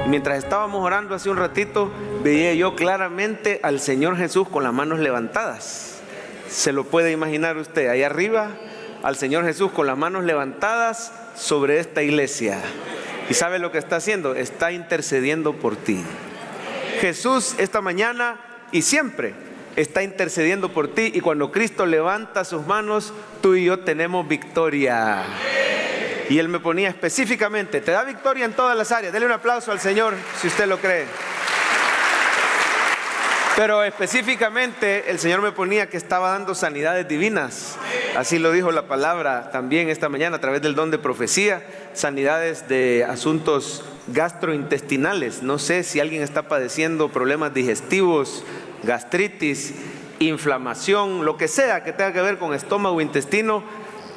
Y mientras estábamos orando hace un ratito, veía yo claramente al Señor Jesús con las manos levantadas. ¿Se lo puede imaginar usted? Ahí arriba, al Señor Jesús con las manos levantadas sobre esta iglesia. ¿Y sabe lo que está haciendo? Está intercediendo por ti. Jesús esta mañana y siempre está intercediendo por ti, y cuando Cristo levanta sus manos, tú y yo tenemos victoria. Y Él me ponía específicamente, te da victoria en todas las áreas. Dele un aplauso al Señor si usted lo cree. Pero específicamente el Señor me ponía que estaba dando sanidades divinas. Así lo dijo la palabra también esta mañana a través del don de profecía. Sanidades de asuntos gastrointestinales. No sé si alguien está padeciendo problemas digestivos, gastritis, inflamación, lo que sea que tenga que ver con estómago o intestino,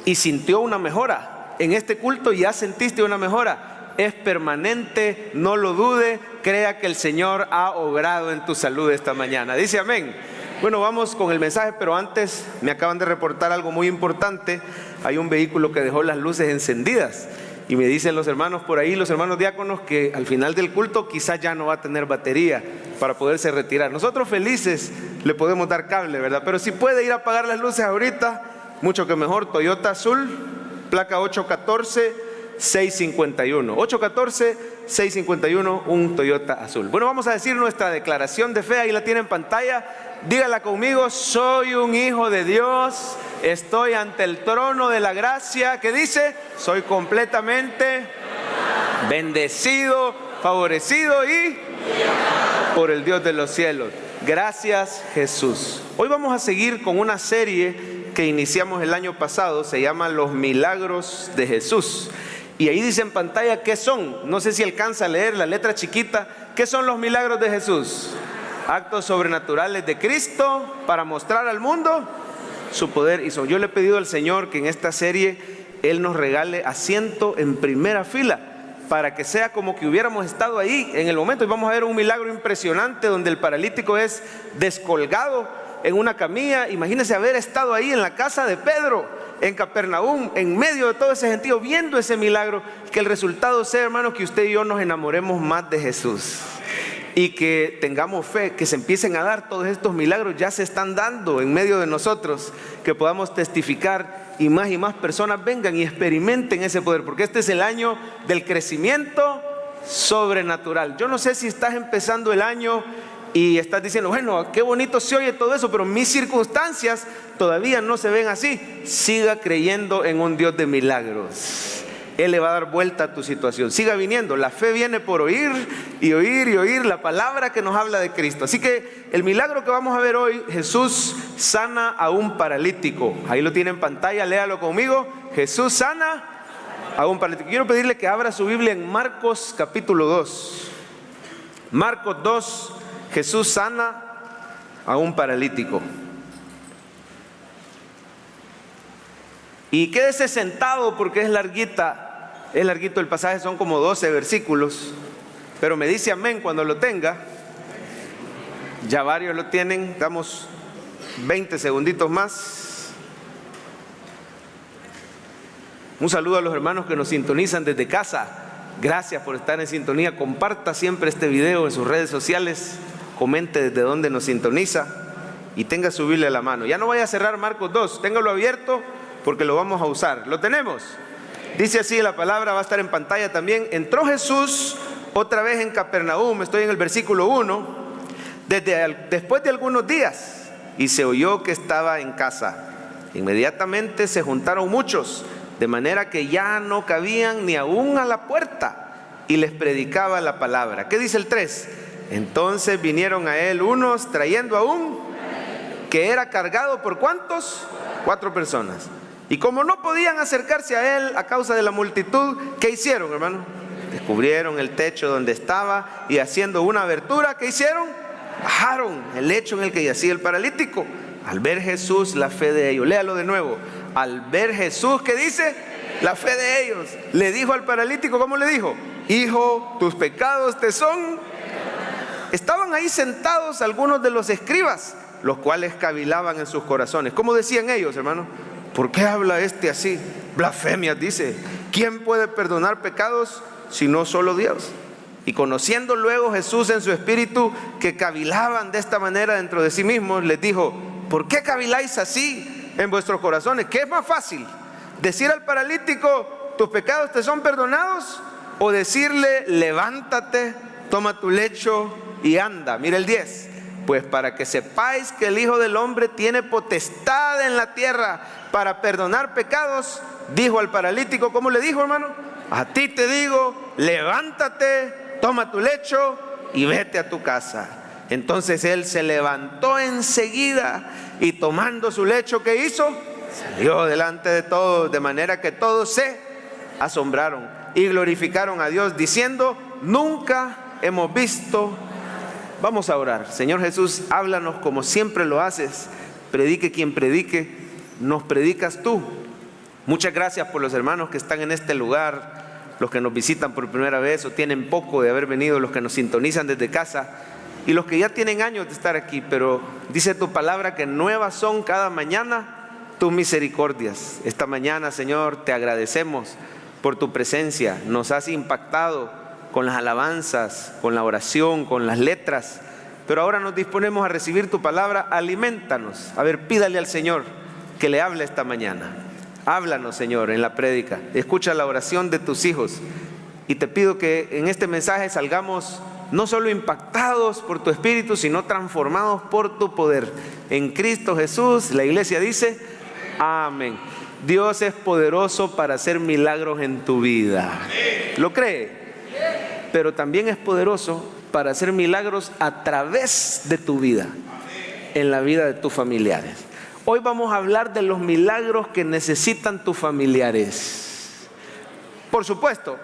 y sintió una mejora. En este culto ya sentiste una mejora. Es permanente, no lo dude, crea que el Señor ha obrado en tu salud esta mañana. Dice amén. Bueno, vamos con el mensaje, pero antes me acaban de reportar algo muy importante. Hay un vehículo que dejó las luces encendidas y me dicen los hermanos por ahí, los hermanos diáconos, que al final del culto quizás ya no va a tener batería para poderse retirar. Nosotros felices le podemos dar cable, ¿verdad? Pero si puede ir a apagar las luces ahorita, mucho que mejor. Toyota azul, placa 814-651. 814-651, un Toyota azul. Bueno, vamos a decir nuestra declaración de fe. Ahí la tiene en pantalla. Dígala conmigo: soy un hijo de Dios. Estoy ante el trono de la gracia. ¿Qué dice? Soy completamente bendecido, favorecido y por el Dios de los cielos. Gracias, Jesús. Hoy vamos a seguir con una serie que iniciamos el año pasado. Se llama Los Milagros de Jesús. Y ahí dice en pantalla qué son. No sé si alcanza a leer la letra chiquita. ¿Qué son los milagros de Jesús? Actos sobrenaturales de Cristo para mostrar al mundo su poder. Y yo le he pedido al Señor que en esta serie Él nos regale asiento en primera fila, para que sea como que hubiéramos estado ahí en el momento. Y vamos a ver un milagro impresionante donde el paralítico es descolgado en una camilla. Imagínense haber estado ahí en la casa de Pedro, en Capernaum, en medio de todo ese gentío, viendo ese milagro. Que el resultado sea, hermano, que usted y yo nos enamoremos más de Jesús y que tengamos fe, que se empiecen a dar todos estos milagros. Ya se están dando en medio de nosotros, que podamos testificar y más personas vengan y experimenten ese poder, porque este es el año del crecimiento sobrenatural. Yo no sé si estás empezando el año y estás diciendo, bueno, qué bonito se oye todo eso, pero mis circunstancias todavía no se ven así. Siga creyendo en un Dios de milagros. Él le va a dar vuelta a tu situación. Siga viniendo. La fe viene por oír y oír y oír la palabra que nos habla de Cristo. Así que el milagro que vamos a ver hoy: Jesús sana a un paralítico. Ahí lo tiene en pantalla, léalo conmigo. Jesús sana a un paralítico. Quiero pedirle que abra su Biblia en Marcos capítulo 2. Marcos 2. Jesús sana a un paralítico. Y quédese sentado porque es larguito el pasaje, son como 12 versículos. Pero me dice amén cuando lo tenga. Ya varios lo tienen, damos 20 segunditos más. Un saludo a los hermanos que nos sintonizan desde casa. Gracias por estar en sintonía. Comparta siempre este video en sus redes sociales. Comente desde dónde nos sintoniza y tenga su Biblia a la mano. Ya no vaya a cerrar Marcos 2, téngalo abierto porque lo vamos a usar. ¿Lo tenemos? Dice así la palabra, va a estar en pantalla también. Entró Jesús otra vez en Capernaum, estoy en el versículo 1, después de algunos días, y se oyó que estaba en casa. Inmediatamente se juntaron muchos, de manera que ya no cabían ni aún a la puerta, y les predicaba la palabra. ¿Qué dice el 3? Entonces vinieron a él unos trayendo a un que era cargado por ¿cuántos? 4 personas. Y como no podían acercarse a él a causa de la multitud, ¿qué hicieron, hermano? Descubrieron el techo donde estaba y haciendo una abertura, ¿qué hicieron? Bajaron el lecho en el que yacía el paralítico. Al ver Jesús la fe de ellos. Léalo de nuevo. Al ver Jesús, ¿qué dice? La fe de ellos. Le dijo al paralítico, ¿cómo le dijo? Hijo, tus pecados te son. Estaban ahí sentados algunos de los escribas, los cuales cavilaban en sus corazones. ¿Cómo decían ellos, hermano? ¿Por qué habla este así? Blasfemias, dice. ¿Quién puede perdonar pecados si no solo Dios? Y conociendo luego Jesús en su espíritu que cavilaban de esta manera dentro de sí mismos, les dijo: ¿por qué caviláis así en vuestros corazones? ¿Qué es más fácil? ¿Decir al paralítico: tus pecados te son perdonados? ¿O decirle: levántate, toma tu lecho y anda? Mira el 10. Pues para que sepáis que el Hijo del Hombre tiene potestad en la tierra para perdonar pecados, dijo al paralítico, ¿cómo le dijo, hermano? A ti te digo, levántate, toma tu lecho y vete a tu casa. Entonces él se levantó enseguida y tomando su lecho, ¿qué hizo? Salió delante de todos, de manera que todos se asombraron y glorificaron a Dios diciendo: nunca hemos visto. Vamos a orar. Señor Jesús, háblanos como siempre lo haces. Predique quien predique, nos predicas tú. Muchas gracias por los hermanos que están en este lugar, los que nos visitan por primera vez o tienen poco de haber venido, los que nos sintonizan desde casa y los que ya tienen años de estar aquí. Pero dice tu palabra que nuevas son cada mañana tus misericordias. Esta mañana, Señor, te agradecemos por tu presencia. Nos has impactado con las alabanzas, con la oración, con las letras, pero ahora nos disponemos a recibir tu palabra. Aliméntanos. A ver, pídale al Señor que le hable esta mañana. Háblanos, Señor, en la prédica. Escucha la oración de tus hijos y te pido que en este mensaje salgamos no solo impactados por tu espíritu, sino transformados por tu poder. En Cristo Jesús, la iglesia dice: amén. Dios es poderoso para hacer milagros en tu vida. ¿Lo cree? Pero también es poderoso para hacer milagros a través de tu vida, en la vida de tus familiares. Hoy vamos a hablar de los milagros que necesitan tus familiares. Por supuesto,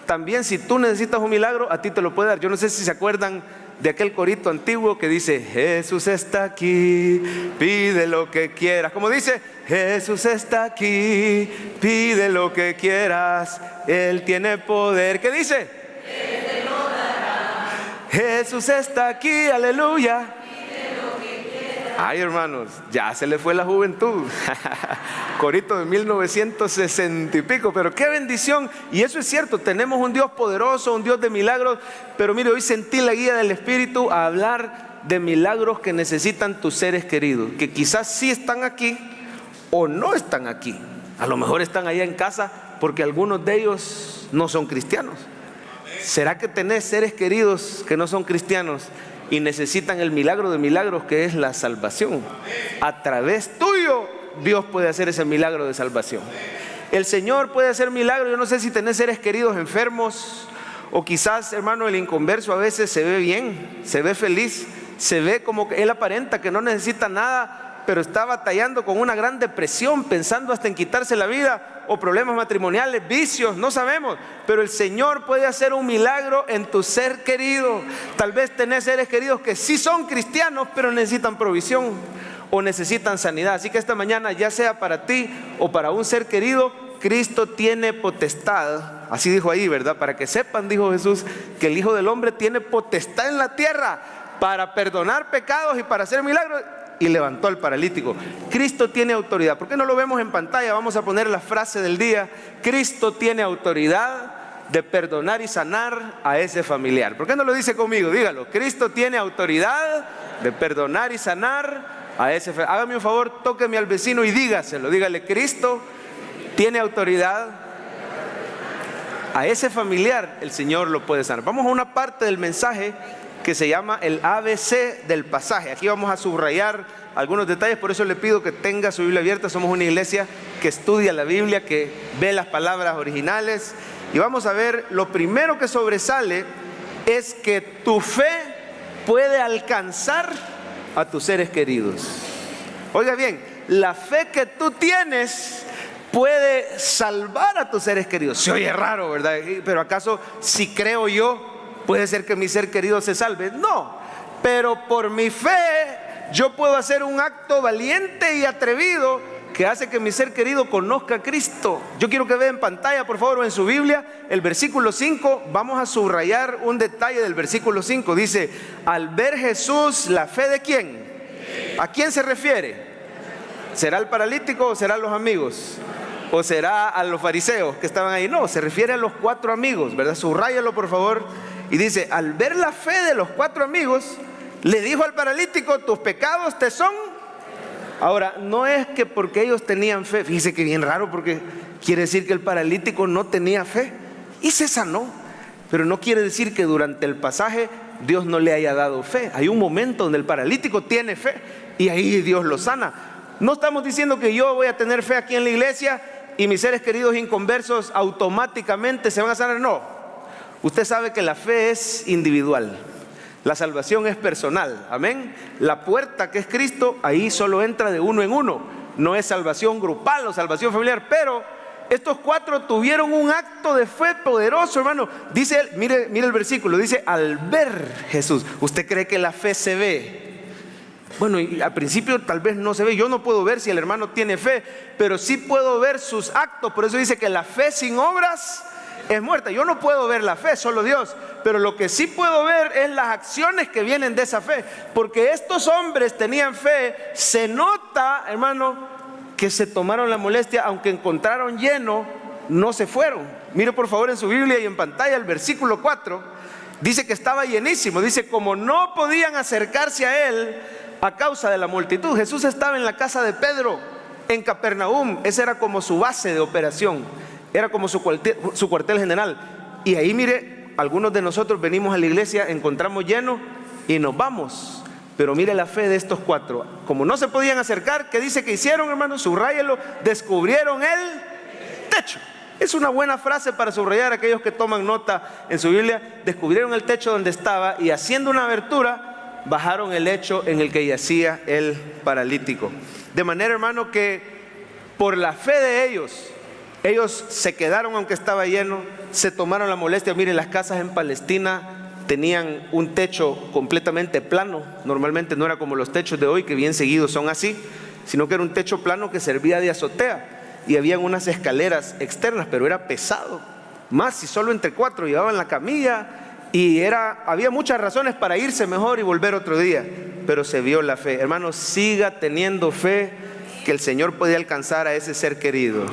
también si tú necesitas un milagro, a ti te lo puede dar. Yo no sé si se acuerdan de aquel corito antiguo que dice: Jesús está aquí, pide lo que quieras. Como dice: Jesús está aquí, pide lo que quieras, Él tiene poder. ¿Qué dice? Él te lo dará. Jesús está aquí, aleluya. Ay, hermanos, ya se le fue la juventud. Corito de 1960 y pico, pero qué bendición. Y eso es cierto, tenemos un Dios poderoso, un Dios de milagros. Pero mire, hoy sentí la guía del Espíritu a hablar de milagros que necesitan tus seres queridos, que quizás sí están aquí o no están aquí. A lo mejor están allá en casa porque algunos de ellos no son cristianos. ¿Será que tenés seres queridos que no son cristianos y necesitan el milagro de milagros, que es la salvación? A través tuyo Dios puede hacer ese milagro de salvación. El Señor puede hacer milagros. Yo no sé si tenés seres queridos enfermos, o quizás, hermano, el inconverso a veces se ve bien, se ve feliz, se ve como que él aparenta que no necesita nada, pero está batallando con una gran depresión, pensando hasta en quitarse la vida, o problemas matrimoniales, vicios, no sabemos. Pero el Señor puede hacer un milagro en tu ser querido. Tal vez tenés seres queridos que sí son cristianos, pero necesitan provisión o necesitan sanidad. Así que esta mañana, ya sea para ti o para un ser querido, Cristo tiene potestad. Así dijo ahí, ¿verdad? Para que sepan, dijo Jesús, que el Hijo del Hombre tiene potestad en la tierra para perdonar pecados y para hacer milagros. Y levantó al paralítico. Cristo tiene autoridad. ¿Por qué no lo vemos en pantalla? Vamos a poner la frase del día. Cristo tiene autoridad de perdonar y sanar a ese familiar. ¿Por qué no lo dice conmigo? Dígalo. Cristo tiene autoridad de perdonar y sanar a ese familiar. Hágame un favor, tóqueme al vecino y dígaselo. Dígale: Cristo tiene autoridad. A ese familiar el Señor lo puede sanar. Vamos a una parte del mensaje que se llama el ABC del pasaje. Aquí vamos a subrayar algunos detalles, por eso le pido que tenga su Biblia abierta. Somos una iglesia que estudia la Biblia, que ve las palabras originales. Y vamos a ver, lo primero que sobresale es que tu fe puede alcanzar a tus seres queridos. Oiga bien, la fe que tú tienes puede salvar a tus seres queridos. Se oye raro, ¿verdad? Pero ¿acaso si creo yo, puede ser que mi ser querido se salve? No, pero por mi fe yo puedo hacer un acto valiente y atrevido que hace que mi ser querido conozca a Cristo. Yo quiero que vea en pantalla, por favor, o en su Biblia, el versículo 5. Vamos a subrayar un detalle del versículo 5. Dice: al ver Jesús la fe de ¿quién? ¿A quién se refiere? ¿Será el paralítico o serán los amigos? ¿O será a los fariseos que estaban ahí? No, se refiere a los 4 amigos, ¿verdad? Subráyalo, por favor. Y dice, al ver la fe de los 4 amigos, le dijo al paralítico, tus pecados te son. Ahora, no es que porque ellos tenían fe, fíjese que bien raro, porque quiere decir que el paralítico no tenía fe y se sanó. Pero no quiere decir que durante el pasaje Dios no le haya dado fe. Hay un momento donde el paralítico tiene fe y ahí Dios lo sana. No estamos diciendo que yo voy a tener fe aquí en la iglesia y mis seres queridos inconversos automáticamente se van a sanar. No, usted sabe que la fe es individual. La salvación es personal, amén. La puerta que es Cristo, ahí solo entra de uno en uno. No es salvación grupal o salvación familiar, pero estos 4 tuvieron un acto de fe poderoso, hermano. Dice, mire el versículo, dice, al ver Jesús. ¿Usted cree que la fe se ve? Bueno, y al principio tal vez no se ve. Yo no puedo ver si el hermano tiene fe, pero sí puedo ver sus actos. Por eso dice que la fe sin obras es muerta. Yo no puedo ver la fe, solo Dios. Pero lo que sí puedo ver es las acciones que vienen de esa fe. Porque estos hombres tenían fe. Se nota, hermano, que se tomaron la molestia, aunque encontraron lleno, no se fueron. Mire por favor en su Biblia y en pantalla el versículo 4. Dice que estaba llenísimo. Dice, como no podían acercarse a él a causa de la multitud. Jesús estaba en la casa de Pedro, en Capernaum. Esa era como su base de operación. Era como su cuartel general. Y ahí mire, algunos de nosotros venimos a la iglesia, encontramos lleno y nos vamos. Pero mire la fe de estos 4. Como no se podían acercar, ¿qué dice que hicieron, hermano? Subráyelo. Descubrieron el techo. Es una buena frase para subrayar a aquellos que toman nota en su Biblia. Descubrieron el techo donde estaba y haciendo una abertura, bajaron el lecho en el que yacía el paralítico. De manera, hermano, que por la fe de ellos se quedaron aunque estaba lleno, se tomaron la molestia. Miren, las casas en Palestina tenían un techo completamente plano. Normalmente no era como los techos de hoy, que bien seguidos son así, sino que era un techo plano que servía de azotea. Y habían unas escaleras externas, pero era pesado. Más si solo entre 4 llevaban la camilla. Y había muchas razones para irse mejor y volver otro día. Pero se vio la fe. Hermanos, siga teniendo fe que el Señor puede alcanzar a ese ser querido.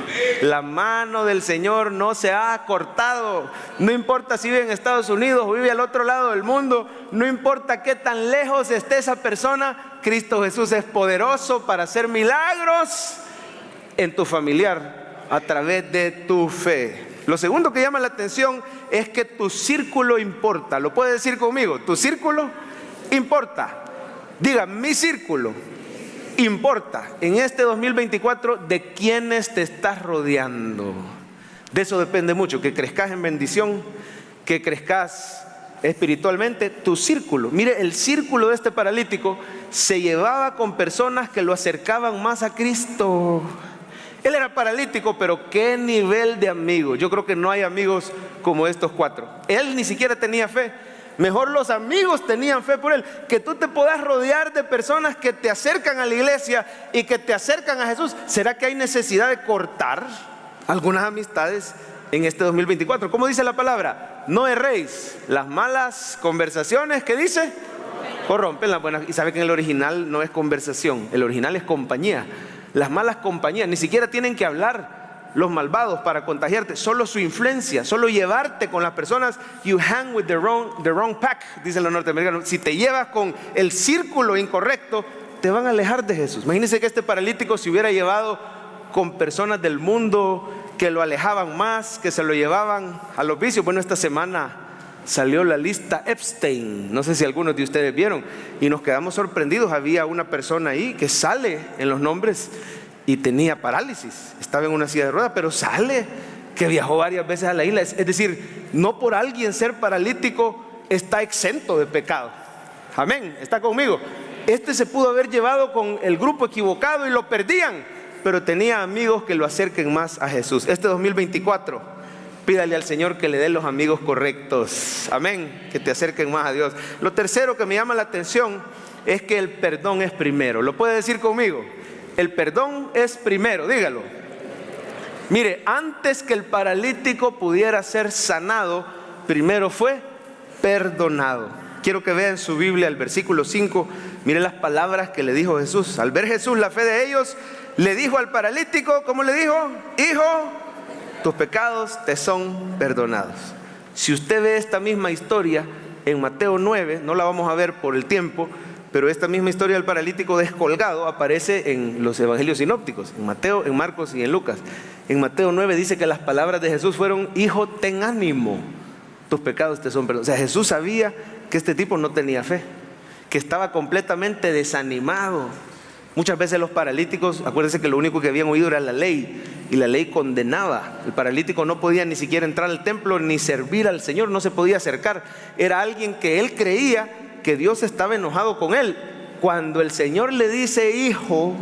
La mano del Señor no se ha cortado. No importa si vive en Estados Unidos o vive al otro lado del mundo, no importa qué tan lejos esté esa persona, Cristo Jesús es poderoso para hacer milagros en tu familiar a través de tu fe. Lo segundo que llama la atención es que tu círculo importa. ¿Lo puede decir conmigo? Tu círculo importa. Diga, mi círculo importa. En este 2024, ¿de quiénes te estás rodeando? De eso depende mucho, que crezcas en bendición, que crezcas espiritualmente. Tu círculo, mire, el círculo de este paralítico se llevaba con personas que lo acercaban más a Cristo. Él era paralítico, pero qué nivel de amigo. Yo creo que no hay amigos como estos 4. Él ni siquiera tenía fe. Mejor los amigos tenían fe por él. Que tú te puedas rodear de personas que te acercan a la iglesia y que te acercan a Jesús. ¿Será que hay necesidad de cortar algunas amistades en este 2024? ¿Cómo dice la palabra? No erréis. Las malas conversaciones, ¿qué dice? Corrompen las buenas. Y sabe que en el original no es conversación, el original es compañía. Las malas compañías, ni siquiera tienen que hablar los malvados para contagiarte, solo su influencia, solo llevarte con las personas. You hang with the wrong pack, dicen los norteamericanos. Si te llevas con el círculo incorrecto, te van a alejar de Jesús. Imagínense que este paralítico se hubiera llevado con personas del mundo que lo alejaban más, que se lo llevaban a los vicios. Bueno, esta semana salió la lista Epstein, no sé si algunos de ustedes vieron, y nos quedamos sorprendidos. Había una persona ahí que sale en los nombres y tenía parálisis, estaba en una silla de ruedas, pero sale que viajó varias veces a la isla. Es decir, no por alguien ser paralítico está exento de pecado. Amén, está conmigo. Este se pudo haber llevado con el grupo equivocado y lo perdían, pero tenía amigos que lo acerquen más a Jesús. Este 2024, pídale al Señor que le dé los amigos correctos. Amén, que te acerquen más a Dios. Lo tercero que me llama la atención es que el perdón es primero. ¿Lo puede decir conmigo? El perdón es primero, dígalo. Mire, antes que el paralítico pudiera ser sanado, primero fue perdonado. Quiero que vea en su Biblia el versículo 5. Mire las palabras que le dijo Jesús. Al ver Jesús la fe de ellos, le dijo al paralítico, ¿cómo le dijo? Hijo, tus pecados te son perdonados. Si usted ve esta misma historia en Mateo 9, no la vamos a ver por el tiempo, pero esta misma historia del paralítico descolgado aparece en los evangelios sinópticos, en Mateo, en Marcos y en Lucas. En Mateo 9 dice que las palabras de Jesús fueron: hijo, ten ánimo, tus pecados te son perdonados. O sea, Jesús sabía que este tipo no tenía fe, que estaba completamente desanimado. Muchas veces los paralíticos, acuérdense que lo único que habían oído era la ley, y la ley condenaba. El paralítico no podía ni siquiera entrar al templo ni servir al Señor, no se podía acercar. Era alguien que él creía que Dios estaba enojado con él. Cuando el Señor le dice hijo,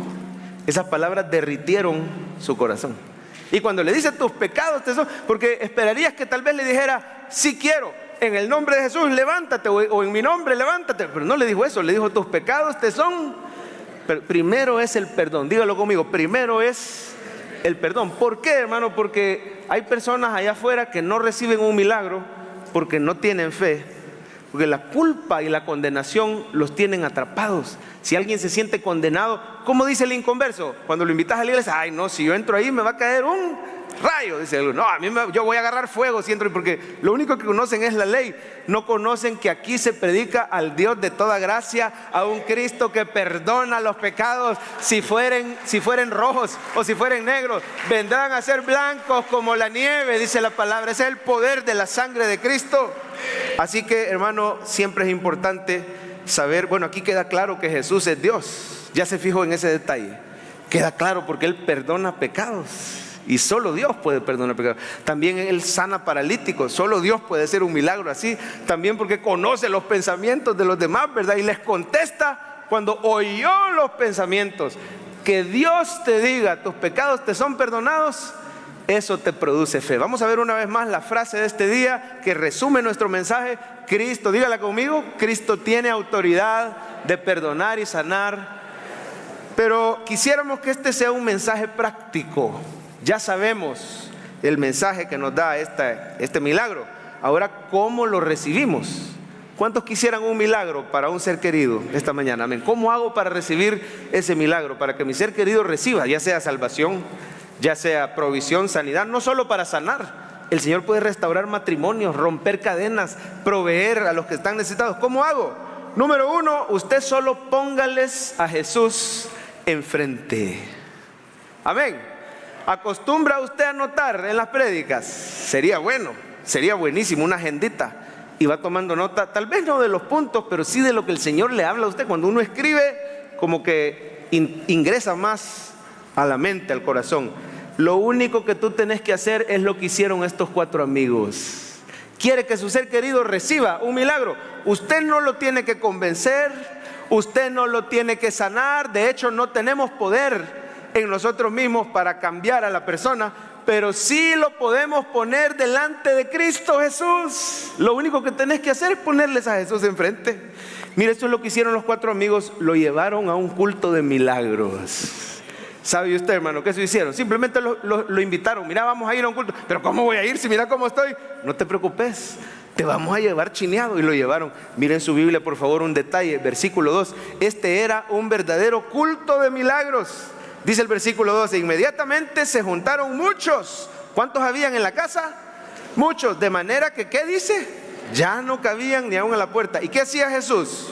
esas palabras derritieron su corazón. Y cuando le dice tus pecados te son, porque esperarías que tal vez le dijera: sí quiero, en el nombre de Jesús levántate, o en mi nombre levántate. Pero no le dijo eso, le dijo: tus pecados te son. Pero primero es el perdón, dígalo conmigo, primero es el perdón. ¿Por qué, hermano? Porque hay personas allá afuera que no reciben un milagro porque no tienen fe, porque la culpa y la condenación los tienen atrapados. Si alguien se siente condenado, ¿cómo dice el inconverso? Cuando lo invitas a la iglesia: ay no, si yo entro ahí me va a caer un rayo, dice él. No, yo voy a agarrar fuego si entro, porque lo único que conocen es la ley. No conocen que aquí se predica al Dios de toda gracia, a un Cristo que perdona los pecados. Si fueren rojos o si fueren negros, vendrán a ser blancos como la nieve, dice la palabra. Ese es el poder de la sangre de Cristo. Así que, hermano, siempre es importante saber, bueno, aquí queda claro que Jesús es Dios. Ya se fijó en ese detalle. Queda claro porque Él perdona pecados. Y solo Dios puede perdonar pecados. También Él sana paralíticos. Solo Dios puede hacer un milagro así. También porque conoce los pensamientos de los demás, ¿verdad? Y les contesta cuando oyó los pensamientos. Que Dios te diga: tus pecados te son perdonados, eso te produce fe. Vamos a ver una vez más la frase de este día que resume nuestro mensaje. Cristo, dígala conmigo: Cristo tiene autoridad de perdonar y sanar. Pero quisiéramos que este sea un mensaje práctico. Ya sabemos el mensaje que nos da este milagro. Ahora, ¿cómo lo recibimos? ¿Cuántos quisieran un milagro para un ser querido esta mañana? Amén. ¿Cómo hago para recibir ese milagro? Para que mi ser querido reciba, ya sea salvación, ya sea provisión, sanidad, no solo para sanar. El Señor puede restaurar matrimonios, romper cadenas, proveer a los que están necesitados. ¿Cómo hago? Número 1, usted solo póngales a Jesús enfrente. Amén. ¿Acostumbra usted a anotar en las prédicas? Sería bueno, sería buenísimo, una agendita. Y va tomando nota, tal vez no de los puntos, pero sí de lo que el Señor le habla a usted. Cuando uno escribe, como que ingresa más a la mente, al corazón. Lo único que tú tenés que hacer es lo que hicieron estos 4 amigos. Quiere que su ser querido reciba un milagro. Usted no lo tiene que convencer, usted no lo tiene que sanar. De hecho, no tenemos poder en nosotros mismos para cambiar a la persona, pero sí lo podemos poner delante de Cristo Jesús. Lo único que tenés que hacer es ponerles a Jesús enfrente. Mire, esto es lo que hicieron los 4 amigos. Lo llevaron a un culto de milagros. ¿Sabe usted, hermano, qué eso hicieron? Simplemente lo invitaron. Mira, vamos a ir a un culto. Pero ¿cómo voy a ir si mira cómo estoy? No te preocupes, te vamos a llevar chineado. Y lo llevaron. Miren su Biblia, por favor, un detalle. Versículo 2. Este era un verdadero culto de milagros. Dice el versículo 12: inmediatamente se juntaron muchos. ¿Cuántos habían en la casa? Muchos. De manera que, ¿qué dice? Ya no cabían ni aún a la puerta. ¿Y qué hacía Jesús?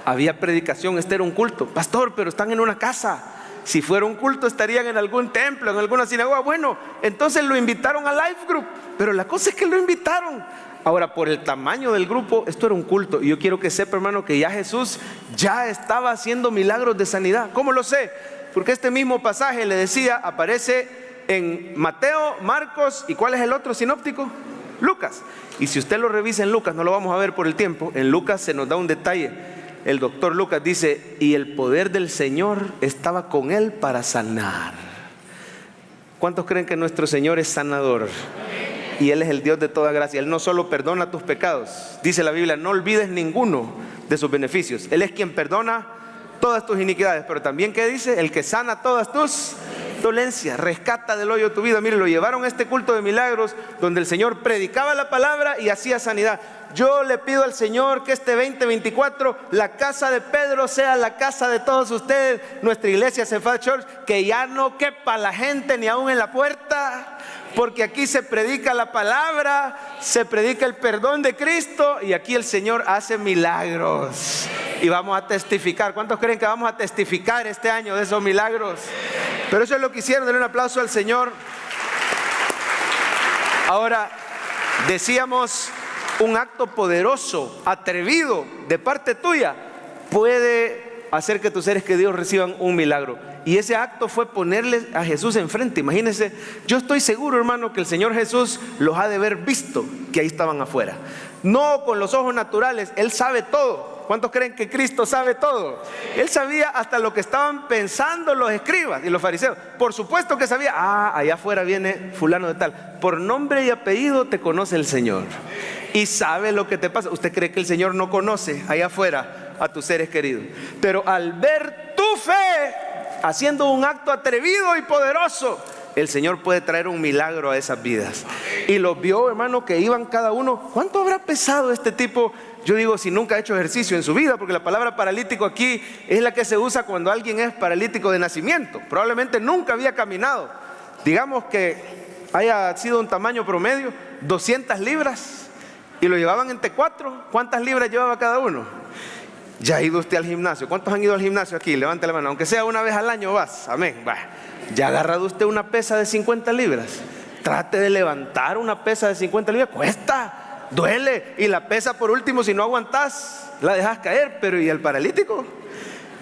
Había predicación. Este era un culto. Pastor, pero están en una casa. Si fuera un culto estarían en algún templo, en alguna sinagoga. Bueno, entonces lo invitaron a Life Group. Pero la cosa es que lo invitaron. Ahora, por el tamaño del grupo, esto era un culto. Y yo quiero que sepa, hermano, que ya Jesús ya estaba haciendo milagros de sanidad. ¿Cómo lo sé? Porque este mismo pasaje, le decía, aparece en Mateo, Marcos, ¿y cuál es el otro sinóptico? Lucas. Y si usted lo revisa en Lucas, no lo vamos a ver por el tiempo, en Lucas se nos da un detalle. El doctor Lucas dice: y el poder del Señor estaba con él para sanar. ¿Cuántos creen que nuestro Señor es sanador? Y Él es el Dios de toda gracia. Él no solo perdona tus pecados, dice la Biblia: no olvides ninguno de sus beneficios. Él es quien perdona todas tus iniquidades, pero también, ¿qué dice? El que sana todas tus dolencias, rescata del hoyo tu vida. Mire, lo llevaron a este culto de milagros donde el Señor predicaba la palabra y hacía sanidad. Yo le pido al Señor que este 2024 la casa de Pedro sea la casa de todos ustedes. Nuestra iglesia Cephal Church, que ya no quepa la gente ni aún en la puerta, porque aquí se predica la palabra, se predica el perdón de Cristo y aquí el Señor hace milagros. Y vamos a testificar. ¿Cuántos creen que vamos a testificar este año de esos milagros? Pero eso es lo que hicieron. Denle un aplauso al Señor. Ahora, decíamos, un acto poderoso, atrevido de parte tuya puede hacer que tus seres queridos reciban un milagro. Y ese acto fue ponerle a Jesús enfrente. Imagínense, yo estoy seguro, hermano, que el Señor Jesús los ha de haber visto, que ahí estaban afuera. No con los ojos naturales, Él sabe todo. ¿Cuántos creen que Cristo sabe todo? Él sabía hasta lo que estaban pensando los escribas y los fariseos. Por supuesto que sabía, allá afuera viene fulano de tal. Por nombre y apellido te conoce el Señor. Y sabe lo que te pasa. ¿Usted cree que el Señor no conoce allá afuera a tus seres queridos? Pero al ver tu fe haciendo un acto atrevido y poderoso, el Señor puede traer un milagro a esas vidas. Y los vio, hermano, que iban cada uno. ¿Cuánto habrá pesado este tipo? Yo digo, si nunca ha hecho ejercicio en su vida, porque la palabra paralítico aquí es la que se usa cuando alguien es paralítico de nacimiento. Probablemente nunca había caminado. Digamos que haya sido un tamaño promedio, 200 libras, y lo llevaban entre 4. ¿Cuántas libras llevaba cada uno? Ya ha ido usted al gimnasio. ¿Cuántos han ido al gimnasio aquí? Levante la mano. Aunque sea una vez al año vas. Amén. Va. ¿Ya ha agarrado usted una pesa de 50 libras? Trate de levantar una pesa de 50 libras. Cuesta, duele. Y la pesa, por último, si no aguantás, la dejas caer. Pero ¿y el paralítico?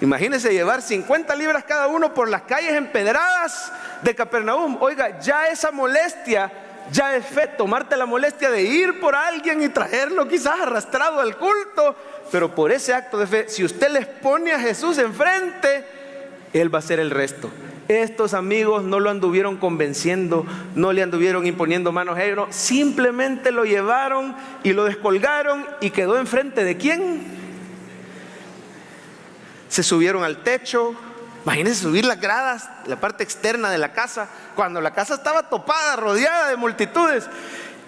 Imagínese llevar 50 libras cada uno por las calles empedradas de Capernaum. Oiga, ya esa molestia, ya es fe. Tomarte la molestia de ir por alguien y traerlo quizás arrastrado al culto. Pero por ese acto de fe, si usted les pone a Jesús enfrente, Él va a hacer el resto. Estos amigos no lo anduvieron convenciendo, no le anduvieron imponiendo manos, no, simplemente lo llevaron y lo descolgaron y quedó enfrente de ¿quién? Se subieron al techo. Imagínense subir las gradas, la parte externa de la casa, cuando la casa estaba topada, rodeada de multitudes.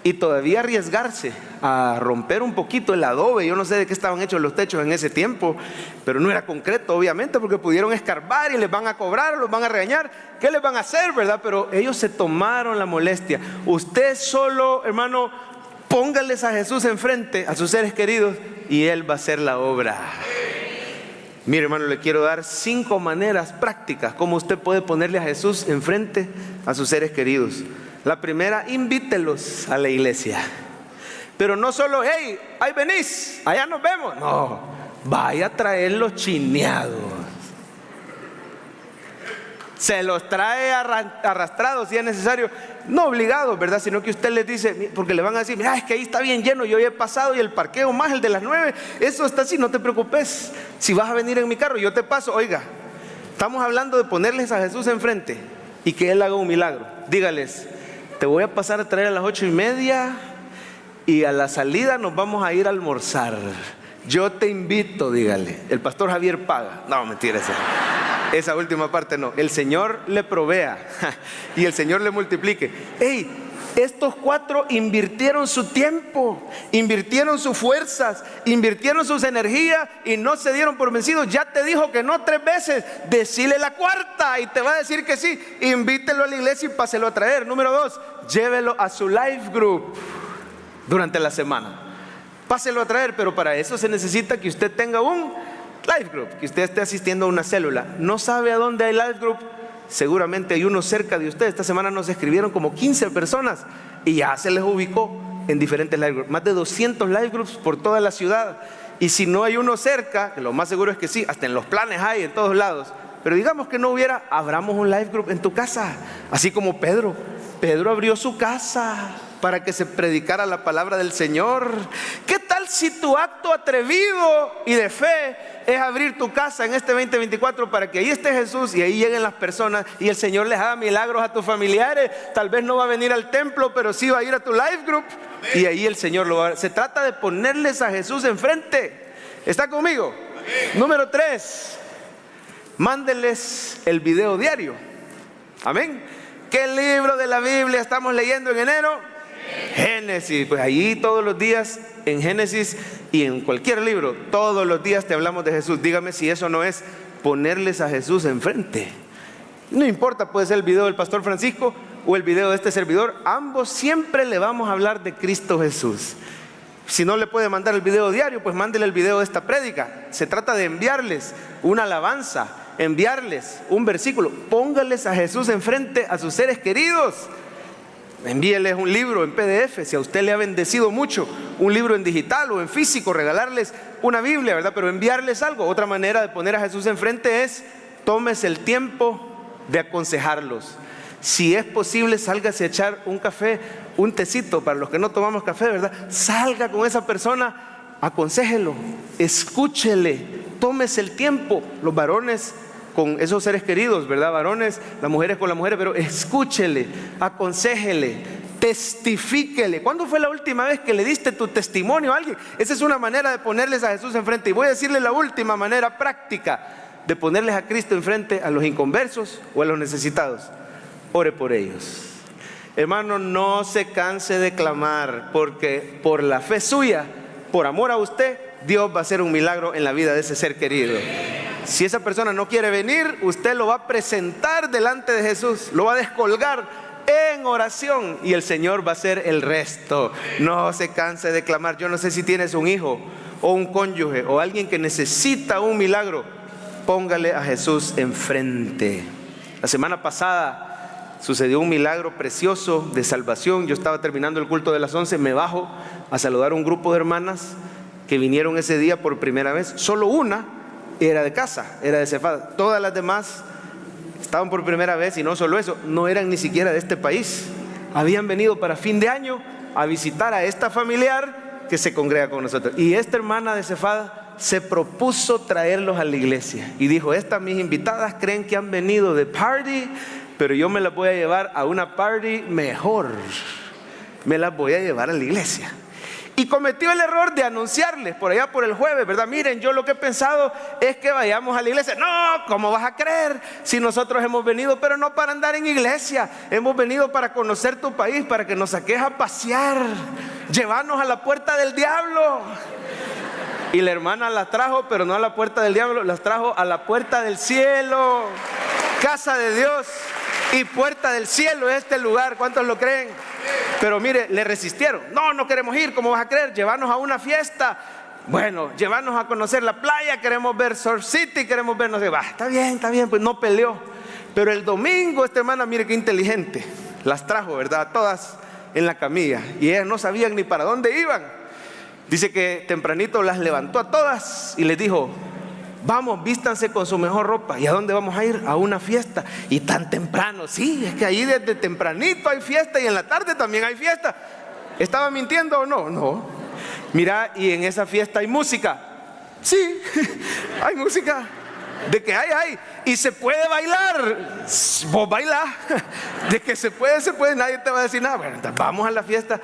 Y todavía arriesgarse a romper un poquito el adobe. Yo no sé de qué estaban hechos los techos en ese tiempo, pero no era concreto, obviamente, porque pudieron escarbar y les van a cobrar, los van a regañar. ¿Qué les van a hacer, verdad? Pero ellos se tomaron la molestia. Usted solo, hermano, póngales a Jesús enfrente, a sus seres queridos, y Él va a hacer la obra. Mire, hermano, le quiero dar 5 maneras prácticas como usted puede ponerle a Jesús enfrente a sus seres queridos. La primera, invítelos a la iglesia. Pero no solo, hey, ahí venís, allá nos vemos. No, vaya a traerlos chineados. Se los trae arrastrados si es necesario. No obligados, ¿verdad? Sino que usted les dice, porque le van a decir, mira, es que ahí está bien lleno, yo he pasado y el parqueo más el de las 9, eso está así, no te preocupes. Si vas a venir en mi carro, yo te paso. Oiga, estamos hablando de ponerles a Jesús enfrente y que Él haga un milagro. Dígales, te voy a pasar a traer a las 8:30 y a la salida nos vamos a ir a almorzar. Yo te invito, dígale. El pastor Javier paga. No, mentira, esa última parte no. El Señor le provea y el Señor le multiplique. Hey, estos 4 invirtieron su tiempo, invirtieron sus fuerzas, invirtieron sus energías y no se dieron por vencidos. Ya te dijo que no 3 veces, decile la 4ª y te va a decir que sí. Invítelo a la iglesia y páselo a traer. Número 2, llévelo a su life group durante la semana. Páselo a traer, pero para eso se necesita que usted tenga un life group, que usted esté asistiendo a una célula. ¿No sabe a dónde hay life group? Seguramente hay uno cerca de usted. Esta semana nos escribieron como 15 personas y ya se les ubicó en diferentes life groups. Más de 200 life groups por toda la ciudad. Y si no hay uno cerca, que lo más seguro es que sí, hasta en los planes hay en todos lados. Pero digamos que no hubiera, abramos un life group en tu casa. Así como Pedro abrió su casa para que se predicara la palabra del Señor. ¿Qué tal si tu acto atrevido y de fe es abrir tu casa en este 2024 para que ahí esté Jesús y ahí lleguen las personas y el Señor les haga milagros a tus familiares? Tal vez no va a venir al templo, pero sí va a ir a tu life group y ahí el Señor lo va a... Se trata de ponerles a Jesús enfrente. ¿Está conmigo? Número 3, mándenles el video diario. Amén. ¿Qué libro de la Biblia estamos leyendo en enero? Génesis. Pues ahí todos los días en Génesis y en cualquier libro, todos los días te hablamos de Jesús. Dígame si eso no es ponerles a Jesús enfrente. No importa, puede ser el video del pastor Francisco o el video de este servidor, ambos siempre le vamos a hablar de Cristo Jesús. Si no le puede mandar el video diario, pues mándele el video de esta prédica. Se trata de enviarles una alabanza, enviarles un versículo. Póngales a Jesús enfrente a sus seres queridos. Envíeles un libro en PDF, si a usted le ha bendecido mucho, un libro en digital o en físico, regalarles una Biblia, ¿verdad? Pero enviarles algo. Otra manera de poner a Jesús enfrente es, tómese el tiempo de aconsejarlos. Si es posible, sálgase a echar un café, un tecito, para los que no tomamos café, ¿verdad? Salga con esa persona, aconséjelo, escúchele, tómese el tiempo. Los varones con esos seres queridos, ¿verdad? Varones, las mujeres con las mujeres, pero escúchele, aconséjele, testifíquele. ¿Cuándo fue la última vez que le diste tu testimonio a alguien? Esa es una manera de ponerles a Jesús enfrente. Y voy a decirle la última manera práctica de ponerles a Cristo enfrente a los inconversos o a los necesitados. Ore por ellos. Hermano, no se canse de clamar, porque por la fe suya, por amor a usted, Dios va a hacer un milagro en la vida de ese ser querido. Si esa persona no quiere venir, usted lo va a presentar delante de Jesús, lo va a descolgar en oración y el Señor va a hacer el resto. No se canse de clamar. Yo no sé si tienes un hijo o un cónyuge o alguien que necesita un milagro, póngale a Jesús enfrente. La semana pasada sucedió un milagro precioso de salvación. Yo estaba terminando el culto de las 11, me bajo a saludar a un grupo de hermanas que vinieron ese día por primera vez. Solo una era de casa, era de Cefada. Todas las demás estaban por primera vez, y no solo eso, no eran ni siquiera de este país. Habían venido para fin de año a visitar a esta familiar que se congrega con nosotros. Y esta hermana de Cefada se propuso traerlos a la iglesia y dijo: estas mis invitadas creen que han venido de party, pero yo me las voy a llevar a una party mejor. Me las voy a llevar a la iglesia. Y cometió el error de anunciarles por allá por el jueves, ¿verdad? Miren, yo lo que he pensado es que vayamos a la iglesia. No, ¿cómo vas a creer? Si nosotros hemos venido, pero no para andar en iglesia. Hemos venido para conocer tu país, para que nos saques a pasear, llevarnos a la puerta del diablo. Y la hermana las trajo, pero no a la puerta del diablo, las trajo a la puerta del cielo. Casa de Dios y puerta del cielo es este lugar. ¿Cuántos lo creen? Pero mire, le resistieron. No, no queremos ir. ¿Cómo vas a creer? Llevarnos a una fiesta. Bueno, llevarnos a conocer la playa. Queremos ver Surf City, queremos ver, no sé. Está bien, pues no peleó. Pero el domingo esta hermana, mire qué inteligente, las trajo, ¿verdad? Todas en la camilla. Y ellas no sabían ni para dónde iban. Dice que tempranito las levantó a todas y les dijo: vamos, vístanse con su mejor ropa. ¿Y a dónde vamos a ir? A una fiesta. Y tan temprano. Sí, es que ahí desde tempranito hay fiesta y en la tarde también hay fiesta. ¿Estaba mintiendo o no? No. Mira, y en esa fiesta hay música. Sí, hay música. De que hay. Y se puede bailar. Vos bailá. De que se puede, nadie te va a decir nada. Bueno, entonces vamos a la fiesta.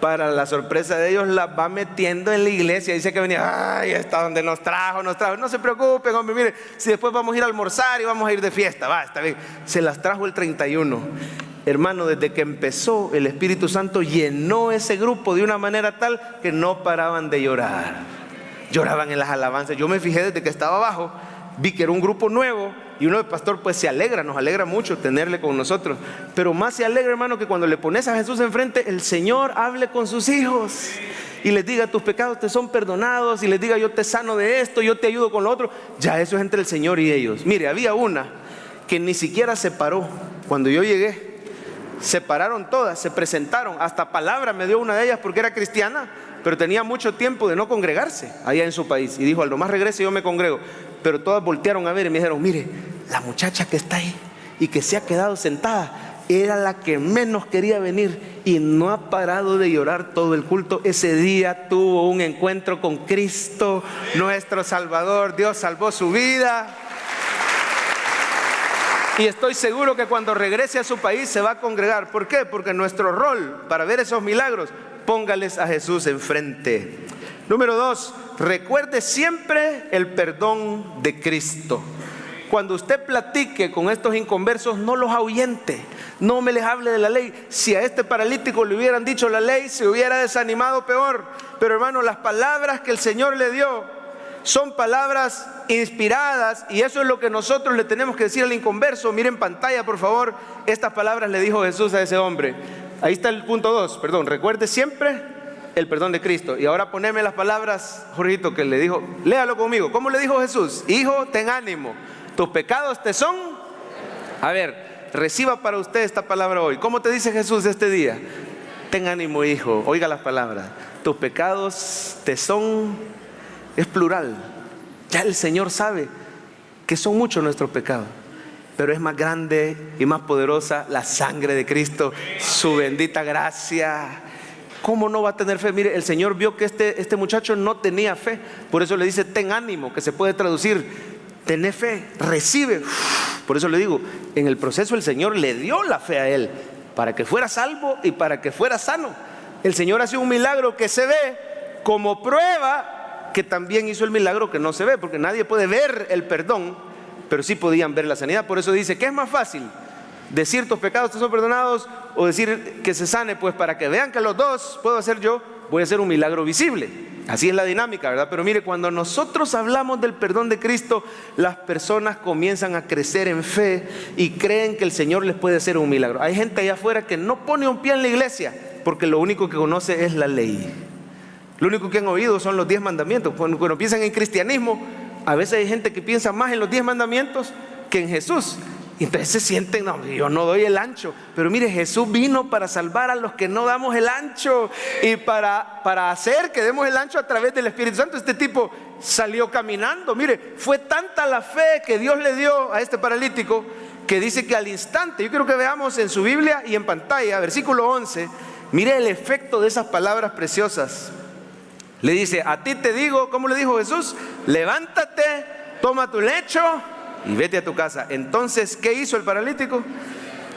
Para la sorpresa de ellos, las va metiendo en la iglesia. Dice que venía: ay, está donde nos trajo. No se preocupen, hombre, mire, si después vamos a ir a almorzar y vamos a ir de fiesta, va, está bien. Se las trajo el 31. Hermano, desde que empezó, el Espíritu Santo llenó ese grupo de una manera tal que no paraban de llorar. Lloraban en las alabanzas. Yo me fijé desde que estaba abajo, vi que era un grupo nuevo. Y uno de pastor pues se alegra, nos alegra mucho tenerle con nosotros. Pero más se alegra, hermano, que cuando le pones a Jesús enfrente, el Señor hable con sus hijos y les diga: tus pecados te son perdonados, y les diga: yo te sano de esto, yo te ayudo con lo otro. Ya eso es entre el Señor y ellos. Mire, había una que ni siquiera se paró. Cuando yo llegué, se pararon todas, se presentaron. Hasta palabra me dio una de ellas porque era cristiana, pero tenía mucho tiempo de no congregarse allá en su país. Y dijo: al nomás regrese yo me congrego. Pero todas voltearon a ver y me dijeron: mire, la muchacha que está ahí y que se ha quedado sentada era la que menos quería venir y no ha parado de llorar todo el culto. Ese día tuvo un encuentro con Cristo, nuestro Salvador. Dios salvó su vida. Y estoy seguro que cuando regrese a su país se va a congregar. ¿Por qué? Porque nuestro rol para ver esos milagros, póngales a Jesús enfrente. Número 2, recuerde siempre el perdón de Cristo. Cuando usted platique con estos inconversos, no los ahuyente, no me les hable de la ley. Si a este paralítico le hubieran dicho la ley, se hubiera desanimado peor. Pero hermano, las palabras que el Señor le dio son palabras inspiradas, y eso es lo que nosotros le tenemos que decir al inconverso. Miren pantalla, por favor, estas palabras le dijo Jesús a ese hombre. Ahí está el punto 2, perdón, recuerde siempre el perdón de Cristo. Y ahora poneme las palabras, Jorgito, que le dijo, léalo conmigo. ¿Cómo le dijo Jesús? Hijo, ten ánimo, tus pecados te son. A ver, reciba para usted esta palabra hoy. ¿Cómo te dice Jesús este día? Ten ánimo, hijo. Oiga las palabras. Tus pecados te son, es plural. Ya el Señor sabe que son muchos nuestros pecados, pero es más grande y más poderosa la sangre de Cristo, su bendita gracia. ¿Cómo no va a tener fe? Mire, el Señor vio que este muchacho no tenía fe, por eso le dice ten ánimo, que se puede traducir tené fe, recibe. Por eso le digo, en el proceso el Señor le dio la fe a él para que fuera salvo y para que fuera sano. El Señor hace un milagro que se ve como prueba que también hizo el milagro que no se ve, porque nadie puede ver el perdón, pero sí podían ver la sanidad. Por eso dice, ¿qué es más fácil? ¿Decir tus pecados te son perdonados o decir que se sane? Pues para que vean que los dos puedo hacer yo, voy a hacer un milagro visible. Así es la dinámica, ¿verdad? Pero mire, cuando nosotros hablamos del perdón de Cristo, las personas comienzan a crecer en fe y creen que el Señor les puede hacer un milagro. Hay gente allá afuera que no pone un pie en la iglesia porque lo único que conoce es la ley. Lo único que han oído son los 10 mandamientos. Cuando piensan en cristianismo, a veces hay gente que piensa más en los 10 mandamientos que en Jesús. Y entonces se sienten, no, yo no doy el ancho. Pero mire, Jesús vino para salvar a los que no damos el ancho y para hacer que demos el ancho a través del Espíritu Santo. Este tipo salió caminando. Mire, fue tanta la fe que Dios le dio a este paralítico que dice que al instante, yo quiero que veamos en su Biblia y en pantalla, versículo 11, mire el efecto de esas palabras preciosas. Le dice, a ti te digo, ¿cómo le dijo Jesús? Levántate, toma tu lecho y vete a tu casa. Entonces, ¿qué hizo el paralítico?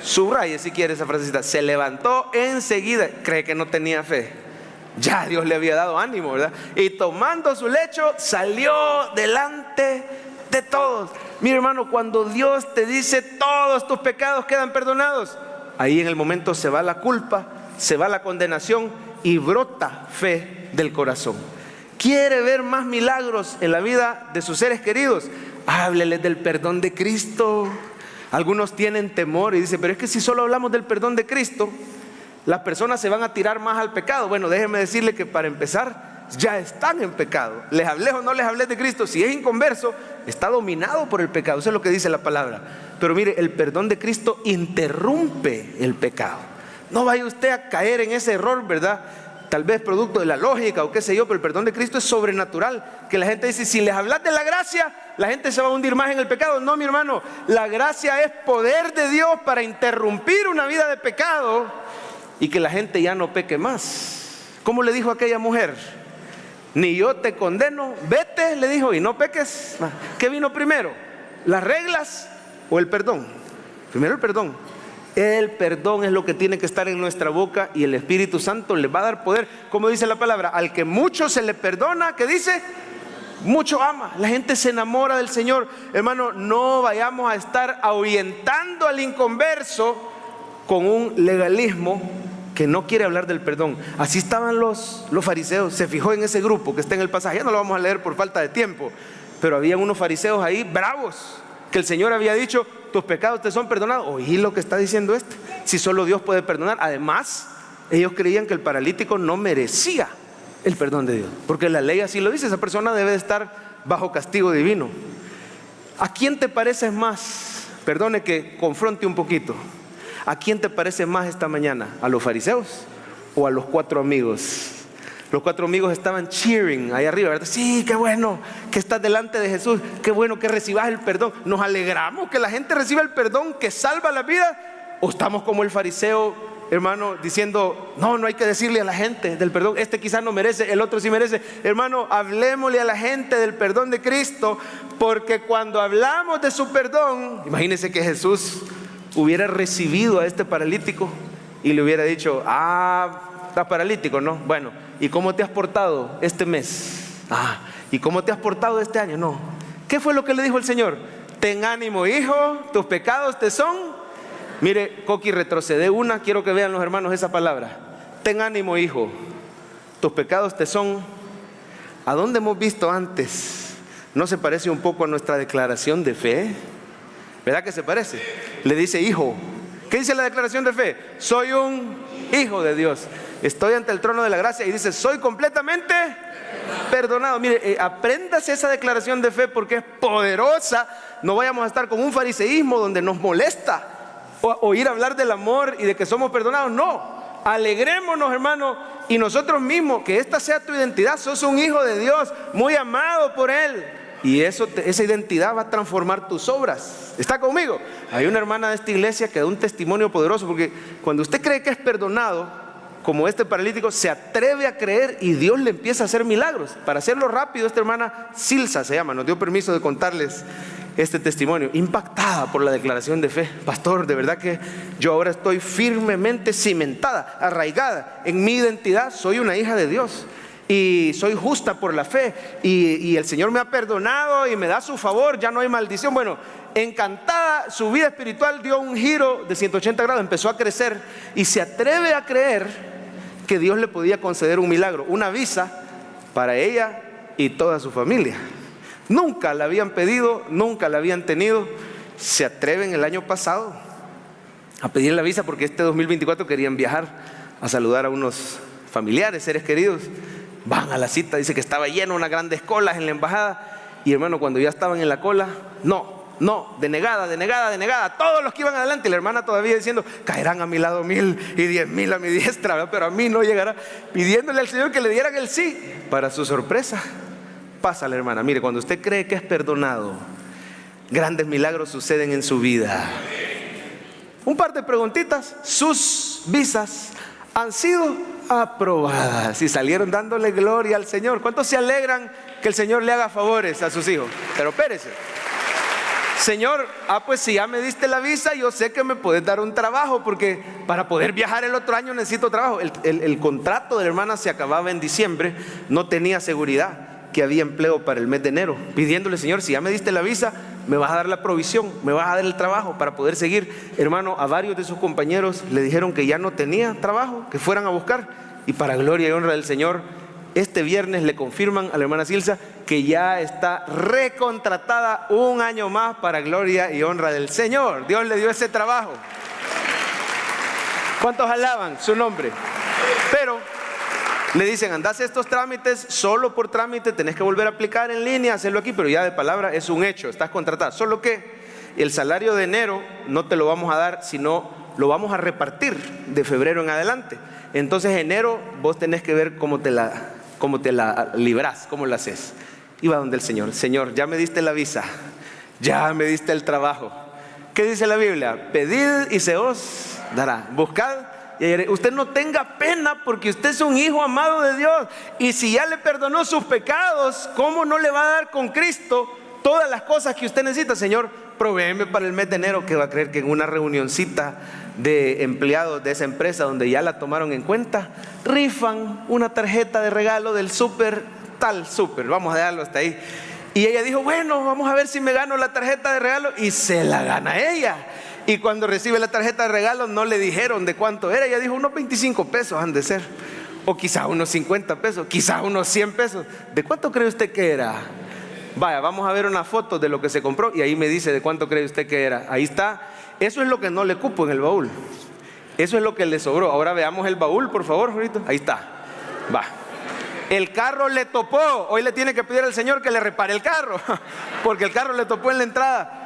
Subraye si quiere esa frasecita. Se levantó enseguida. Cree que no tenía fe. Ya Dios le había dado ánimo, ¿verdad? Y tomando su lecho, salió delante de todos. Mira, hermano, cuando Dios te dice todos tus pecados quedan perdonados, ahí en el momento se va la culpa, se va la condenación y brota fe del corazón. ¿Quiere ver más milagros en la vida de sus seres queridos? Hábleles del perdón de Cristo. Algunos tienen temor y dicen, pero es que si solo hablamos del perdón de Cristo, las personas se van a tirar más al pecado. Bueno, déjenme decirle que para empezar, ya están en pecado. Les hablé o no les hablé de Cristo, si es inconverso, está dominado por el pecado. Eso es lo que dice la palabra. Pero mire, el perdón de Cristo interrumpe el pecado. No vaya usted a caer en ese error, ¿verdad? Tal vez producto de la lógica o qué sé yo, pero el perdón de Cristo es sobrenatural. Que la gente dice, si les hablas de la gracia, la gente se va a hundir más en el pecado. No, mi hermano, la gracia es poder de Dios para interrumpir una vida de pecado y que la gente ya no peque más. ¿Cómo le dijo aquella mujer? Ni yo te condeno, vete, le dijo, y no peques. ¿Qué vino primero? ¿Las reglas o el perdón? Primero el perdón. El perdón es lo que tiene que estar en nuestra boca y el Espíritu Santo le va a dar poder. Como dice la palabra, al que mucho se le perdona, ¿qué dice? Mucho ama. La gente se enamora del Señor. Hermano, no vayamos a estar ahuyentando al inconverso con un legalismo que no quiere hablar del perdón. Así estaban los fariseos. Se fijó en ese grupo que está en el pasaje. Ya no lo vamos a leer por falta de tiempo, pero había unos fariseos ahí bravos, que el Señor había dicho, tus pecados te son perdonados. Oí lo que está diciendo este. Si solo Dios puede perdonar. Además, ellos creían que el paralítico no merecía el perdón de Dios, porque la ley así lo dice. Esa persona debe de estar bajo castigo divino. ¿A quién te pareces más? Perdone que confronte un poquito. ¿A quién te parece más esta mañana? ¿A los fariseos o a los 4 amigos? Los 4 amigos estaban cheering ahí arriba, ¿verdad? Sí, qué bueno que estás delante de Jesús. Qué bueno que recibas el perdón. Nos alegramos que la gente reciba el perdón que salva la vida. ¿O estamos como el fariseo, hermano, diciendo, no hay que decirle a la gente del perdón? Este quizás no merece, el otro sí merece. Hermano, hablemosle a la gente del perdón de Cristo, porque cuando hablamos de su perdón, imagínense que Jesús hubiera recibido a este paralítico y le hubiera dicho, estás paralítico, ¿no? Bueno, ¿y cómo te has portado este mes? ¿Y cómo te has portado este año? No. ¿Qué fue lo que le dijo el Señor? Ten ánimo, hijo, tus pecados te son. Mire, Coqui, retrocede una, quiero que vean los hermanos esa palabra. Ten ánimo, hijo, tus pecados te son. ¿A dónde hemos visto antes ¿No se parece un poco a nuestra declaración de fe? ¿Verdad que se parece? Le dice hijo. ¿Qué dice la declaración de fe? Soy un hijo de Dios. Estoy ante el trono de la gracia y dice, soy completamente perdonado. Mire, apréndase esa declaración de fe porque es poderosa. No vayamos a estar con un fariseísmo donde nos molesta oír hablar del amor y de que somos perdonados. No, alegrémonos, hermano, y nosotros mismos, que esta sea tu identidad. Sos un hijo de Dios, muy amado por Él. Y esa identidad va a transformar tus obras. ¿Está conmigo? Hay una hermana de esta iglesia que da un testimonio poderoso, porque cuando usted cree que es perdonado, como este paralítico, se atreve a creer y Dios le empieza a hacer milagros. Para hacerlo rápido, esta hermana Silsa se llama, nos dio permiso de contarles este testimonio, impactada por la declaración de fe. Pastor, de verdad que yo ahora estoy firmemente cimentada, arraigada en mi identidad. Soy una hija de Dios y soy justa por la fe, y el Señor me ha perdonado y me da su favor, ya no hay maldición. Bueno, encantada, su vida espiritual dio un giro de 180 grados, empezó a crecer y se atreve a creer que Dios le podía conceder un milagro, una visa para ella y toda su familia. Nunca la habían pedido, nunca la habían tenido. Se atreven el año pasado a pedir la visa porque este 2024 querían viajar a saludar a unos familiares, seres queridos. Van a la cita, dice que estaba lleno, unas grandes colas en la embajada. Y hermano, cuando ya estaban en la cola, no, denegada. Todos los que iban adelante, y la hermana todavía diciendo, caerán a mi lado 1000 y 10,000 a mi diestra, ¿verdad? Pero a mí no llegará, pidiéndole al Señor que le dieran el sí. Para su sorpresa, pasa la hermana. Mire, cuando usted cree que es perdonado, grandes milagros suceden en su vida. Un par de preguntitas. Sus visas han sido aprobadas y salieron dándole gloria al Señor. ¿Cuántos se alegran que el Señor le haga favores a sus hijos? Pero espérese, Señor, pues si ya me diste la visa, yo sé que me puedes dar un trabajo, porque para poder viajar el otro año necesito trabajo. El contrato de la hermana se acababa en diciembre, no tenía seguridad que había empleo para el mes de enero, pidiéndole, Señor, si ya me diste la visa, me vas a dar la provisión, me vas a dar el trabajo para poder seguir. Hermano, a varios de sus compañeros le dijeron que ya no tenía trabajo, que fueran a buscar, y para gloria y honra del Señor, este viernes le confirman a la hermana Silsa que ya está recontratada un año más para gloria y honra del Señor. Dios le dio ese trabajo. ¿Cuántos alaban su nombre? Pero le dicen, andás estos trámites, solo por trámite, tenés que volver a aplicar en línea, hacerlo aquí, pero ya de palabra es un hecho, estás contratada. Solo que el salario de enero no te lo vamos a dar, sino lo vamos a repartir de febrero en adelante. Entonces enero vos tenés que ver cómo te la librás, cómo la haces. Iba donde el Señor, Señor, ya me diste la visa, ya me diste el trabajo. ¿Qué dice la Biblia? Pedid y se os dará, buscad. Usted no tenga pena, porque usted es un hijo amado de Dios, y si ya le perdonó sus pecados, ¿cómo no le va a dar con Cristo todas las cosas que usted necesita? Señor, provéeme para el mes de enero. Que va a creer que en una reunioncita de empleados de esa empresa, donde ya la tomaron en cuenta, rifan una tarjeta de regalo del súper, tal súper, vamos a dejarlo hasta ahí. Y ella dijo, bueno, vamos a ver si me gano la tarjeta de regalo, y se la gana ella. Y cuando recibe la tarjeta de regalo, no le dijeron de cuánto era. Ella dijo, unos 25 pesos han de ser, o quizás unos 50 pesos, quizás unos 100 pesos. ¿De cuánto cree usted que era? Vaya, vamos a ver una foto de lo que se compró, y ahí me dice de cuánto cree usted que era. Ahí está. Eso es lo que no le cupo en el baúl, eso es lo que le sobró. Ahora veamos el baúl, por favor, Jorito. Ahí está. Va. El carro le topó. Hoy le tiene que pedir al Señor que le repare el carro, porque el carro le topó en la entrada.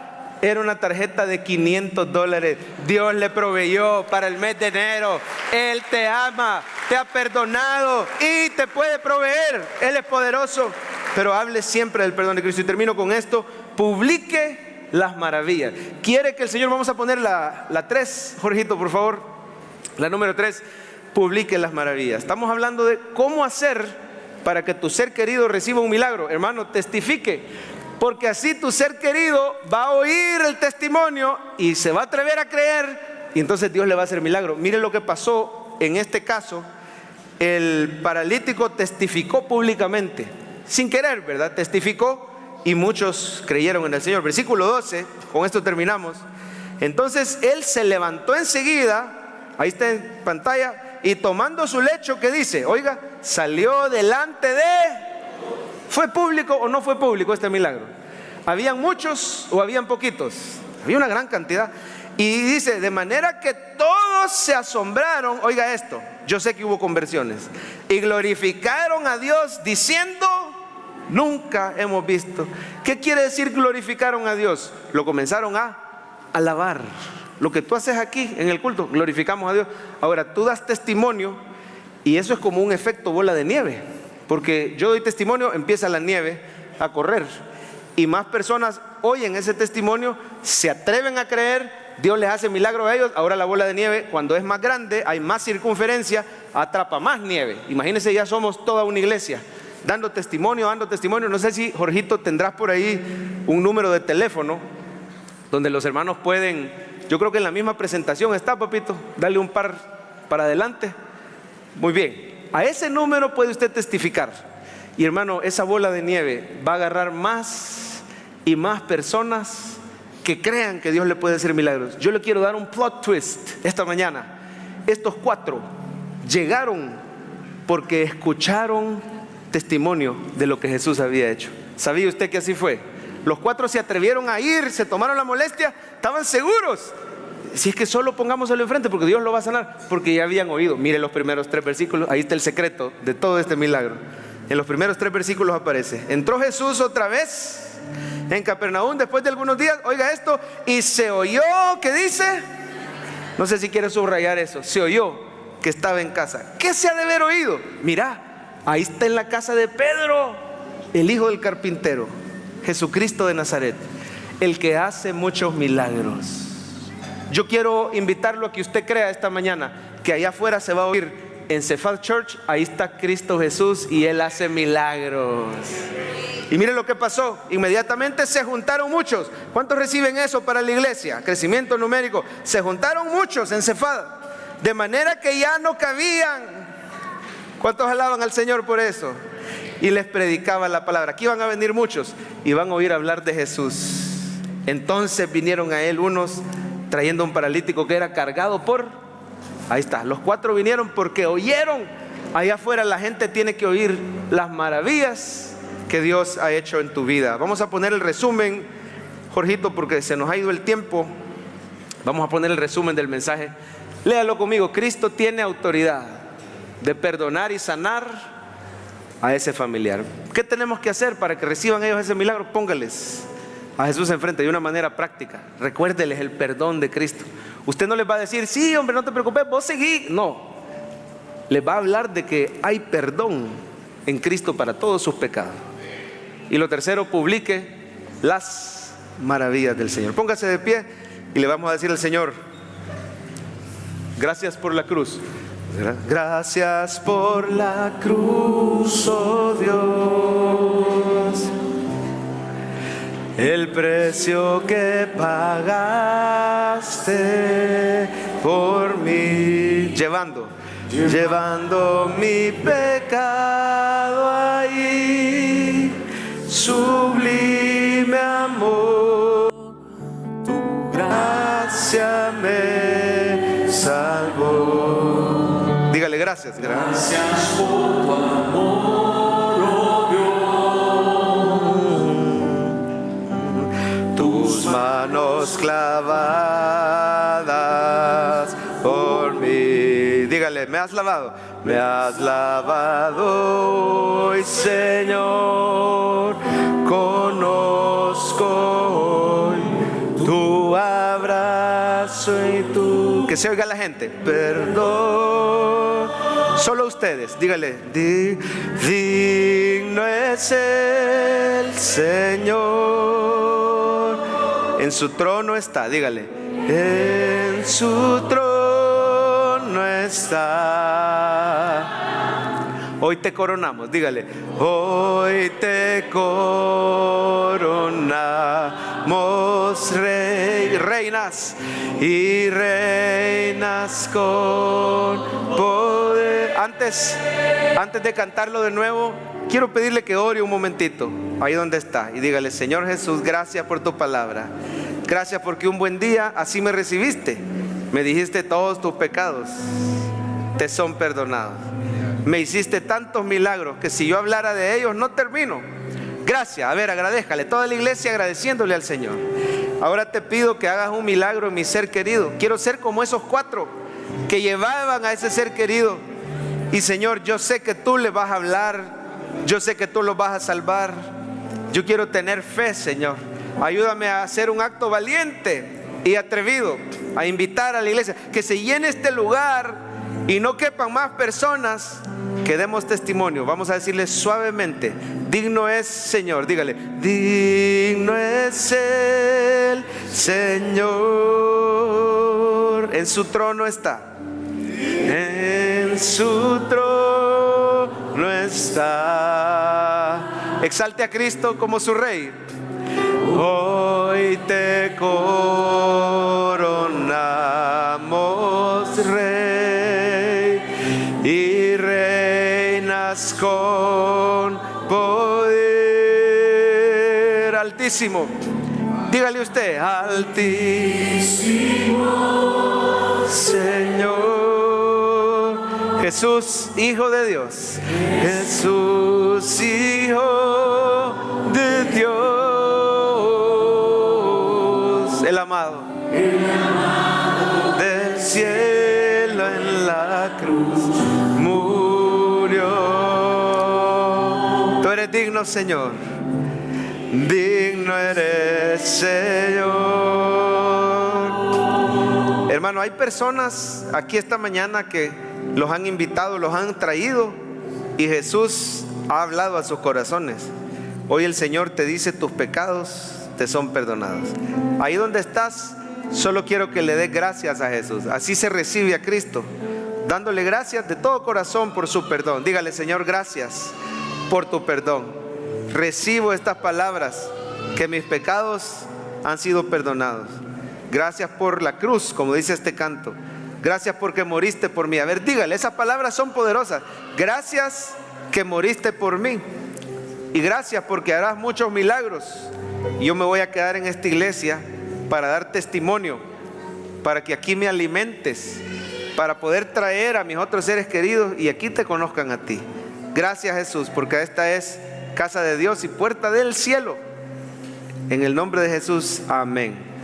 Era una tarjeta de $500. Dios le proveyó para el mes de enero. Él te ama, te ha perdonado y te puede proveer. Él es poderoso. Pero hable siempre del perdón de Cristo. Y termino con esto. Publique las maravillas. ¿Quiere que el Señor? Vamos a poner la 3, Jorgito, por favor. La número 3. Publique las maravillas. Estamos hablando de cómo hacer para que tu ser querido reciba un milagro. Hermano, testifique. Porque así tu ser querido va a oír el testimonio y se va a atrever a creer, y entonces Dios le va a hacer milagro. Mire lo que pasó en este caso. El paralítico testificó públicamente, sin querer, ¿verdad? Testificó, y muchos creyeron en el Señor. Versículo 12, con esto terminamos. Entonces él se levantó enseguida, ahí está en pantalla, y tomando su lecho, ¿qué dice? Oiga, salió delante de ¿Fue público o no fue público este milagro? ¿Habían muchos o habían poquitos? Había una gran cantidad. Y dice, de manera que todos se asombraron. Oiga esto, yo sé que hubo conversiones. Y glorificaron a Dios diciendo, nunca hemos visto. ¿Qué quiere decir glorificaron a Dios? Lo comenzaron a alabar. Lo que tú haces aquí en el culto, glorificamos a Dios. Ahora tú das testimonio y eso es como un efecto bola de nieve. Porque yo doy testimonio, empieza la nieve a correr. Y más personas oyen ese testimonio, se atreven a creer, Dios les hace milagro a ellos. Ahora la bola de nieve, cuando es más grande, hay más circunferencia, atrapa más nieve. Imagínense, ya somos toda una iglesia dando testimonio. No sé si Jorgito tendrás por ahí un número de teléfono donde los hermanos pueden, yo creo que en la misma presentación está, papito, dale un par para adelante. Muy bien, a ese número puede usted testificar. Y hermano, esa bola de nieve va a agarrar más y más personas que crean que Dios le puede hacer milagros. Yo le quiero dar un plot twist esta mañana. Estos 4 llegaron porque escucharon testimonio de lo que Jesús había hecho. ¿Sabía usted que así fue? Los 4 se atrevieron a ir, se tomaron la molestia, estaban seguros. Si es que solo pongámoselo enfrente, porque Dios lo va a sanar, porque ya habían oído. Mire los primeros 3 versículos, ahí está el secreto de todo este milagro. En los primeros 3 versículos aparece: entró Jesús otra vez en Capernaum después de algunos días, oiga esto, y se oyó, ¿qué dice? No sé si quiere subrayar eso. Se oyó que estaba en casa. ¿Qué se ha de haber oído? Mira, ahí está en la casa de Pedro, el hijo del carpintero, Jesucristo de Nazaret, el que hace muchos milagros. Yo quiero invitarlo a que usted crea esta mañana que allá afuera se va a oír: en Cephal Church, ahí está Cristo Jesús y Él hace milagros. Y miren lo que pasó, inmediatamente se juntaron muchos. ¿Cuántos reciben eso para la iglesia? Crecimiento numérico. Se juntaron muchos en Cephal, de manera que ya no cabían. ¿Cuántos alaban al Señor por eso? Y les predicaba la palabra. Aquí van a venir muchos y van a oír hablar de Jesús. Entonces vinieron a Él unos trayendo un paralítico que era cargado por... Ahí está, los 4 vinieron porque oyeron. Allá afuera la gente tiene que oír las maravillas que Dios ha hecho en tu vida. Vamos a poner el resumen, Jorgito, porque se nos ha ido el tiempo. Vamos a poner el resumen del mensaje. Léalo conmigo. Cristo tiene autoridad de perdonar y sanar a ese familiar. ¿Qué tenemos que hacer para que reciban ellos ese milagro? Póngales a Jesús enfrente de una manera práctica. Recuérdeles el perdón de Cristo. Usted no les va a decir: sí, hombre, no te preocupes, vos seguí. No, les va a hablar de que hay perdón en Cristo para todos sus pecados. Y lo tercero, publique las maravillas del Señor. Póngase de pie y le vamos a decir al Señor: gracias por la cruz. Gracias por la cruz, oh Dios, el precio que pagaste por mí, llevando mi pecado ahí. Sublime amor, tu gracia me salvó. Dígale gracias. Gracias por tu amor, oh Dios. Tus manos clavadas por mí. Dígale: me has lavado. Me has lavado hoy, Señor. Conozco hoy tu abrazo y tu... Que se oiga la gente. Perdón. Solo ustedes. Dígale: digno es el Señor. En su trono está. Dígale: en su trono está. Hoy te coronamos. Dígale: hoy te coronamos, reinas y reinas con poder. Antes de cantarlo de nuevo, quiero pedirle que ore un momentito ahí donde está y dígale: Señor Jesús, gracias por tu palabra. Gracias porque un buen día así me recibiste. Me dijiste: todos tus pecados te son perdonados. Me hiciste tantos milagros que si yo hablara de ellos no termino. Gracias. A ver, agradézcale. Toda la iglesia agradeciéndole al Señor. Ahora te pido que hagas un milagro en mi ser querido. Quiero ser como esos 4 que llevaban a ese ser querido. Y Señor, yo sé que tú le vas a hablar. Yo sé que tú los vas a salvar. Yo quiero tener fe, Señor. Ayúdame a hacer un acto valiente y atrevido, a invitar a la iglesia, que se llene este lugar y no quepan más personas, que demos testimonio. Vamos a decirle suavemente: digno es, Señor, dígale, digno es el Señor. En su trono está. En su trono está. Exalte a Cristo como su Rey. Hoy te coronamos Rey y reinas con poder. Altísimo. Dígale usted: Altísimo Señor. Jesús, Hijo de Dios. Jesús, Hijo de Dios. El amado del cielo en la cruz murió. Tú eres digno, Señor. Digno eres, Señor. Hermano, hay personas aquí esta mañana que los han invitado, los han traído, y Jesús ha hablado a sus corazones. Hoy el Señor te dice: tus pecados te son perdonados. Ahí donde estás, solo quiero que le des gracias a Jesús. Así se recibe a Cristo, dándole gracias de todo corazón por su perdón. Dígale: Señor, gracias por tu perdón. Recibo estas palabras, que mis pecados han sido perdonados. Gracias por la cruz, como dice este canto. Gracias porque moriste por mí. A ver, dígale, esas palabras son poderosas. Gracias que moriste por mí. Y gracias porque harás muchos milagros. Y yo me voy a quedar en esta iglesia para dar testimonio, para que aquí me alimentes, para poder traer a mis otros seres queridos y aquí te conozcan a ti. Gracias, Jesús, porque esta es casa de Dios y puerta del cielo. En el nombre de Jesús, amén.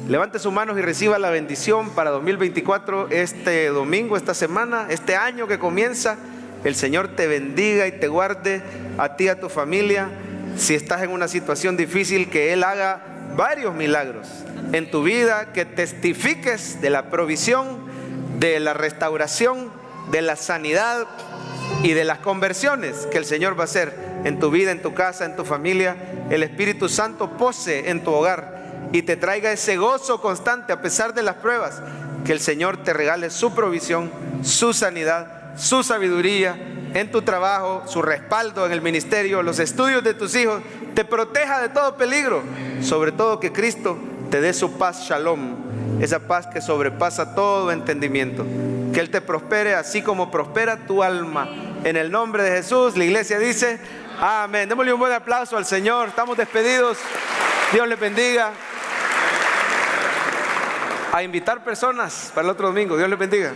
Levante sus manos y reciba la bendición para 2024, este domingo, esta semana, este año que comienza. El Señor te bendiga y te guarde a ti y a tu familia. Si estás en una situación difícil, que Él haga varios milagros en tu vida, que testifiques de la provisión, de la restauración, de la sanidad y de las conversiones que el Señor va a hacer en tu vida, en tu casa, en tu familia. El Espíritu Santo pose en tu hogar y te traiga ese gozo constante a pesar de las pruebas. Que el Señor te regale su provisión, su sanidad, su sabiduría en tu trabajo, su respaldo en el ministerio, los estudios de tus hijos, te proteja de todo peligro. Sobre todo que Cristo te dé su paz, shalom, esa paz que sobrepasa todo entendimiento. Que Él te prospere así como prospera tu alma. En el nombre de Jesús, la iglesia dice amén. Démosle un buen aplauso al Señor. Estamos despedidos. Dios les bendiga. A invitar personas para el otro domingo. Dios les bendiga.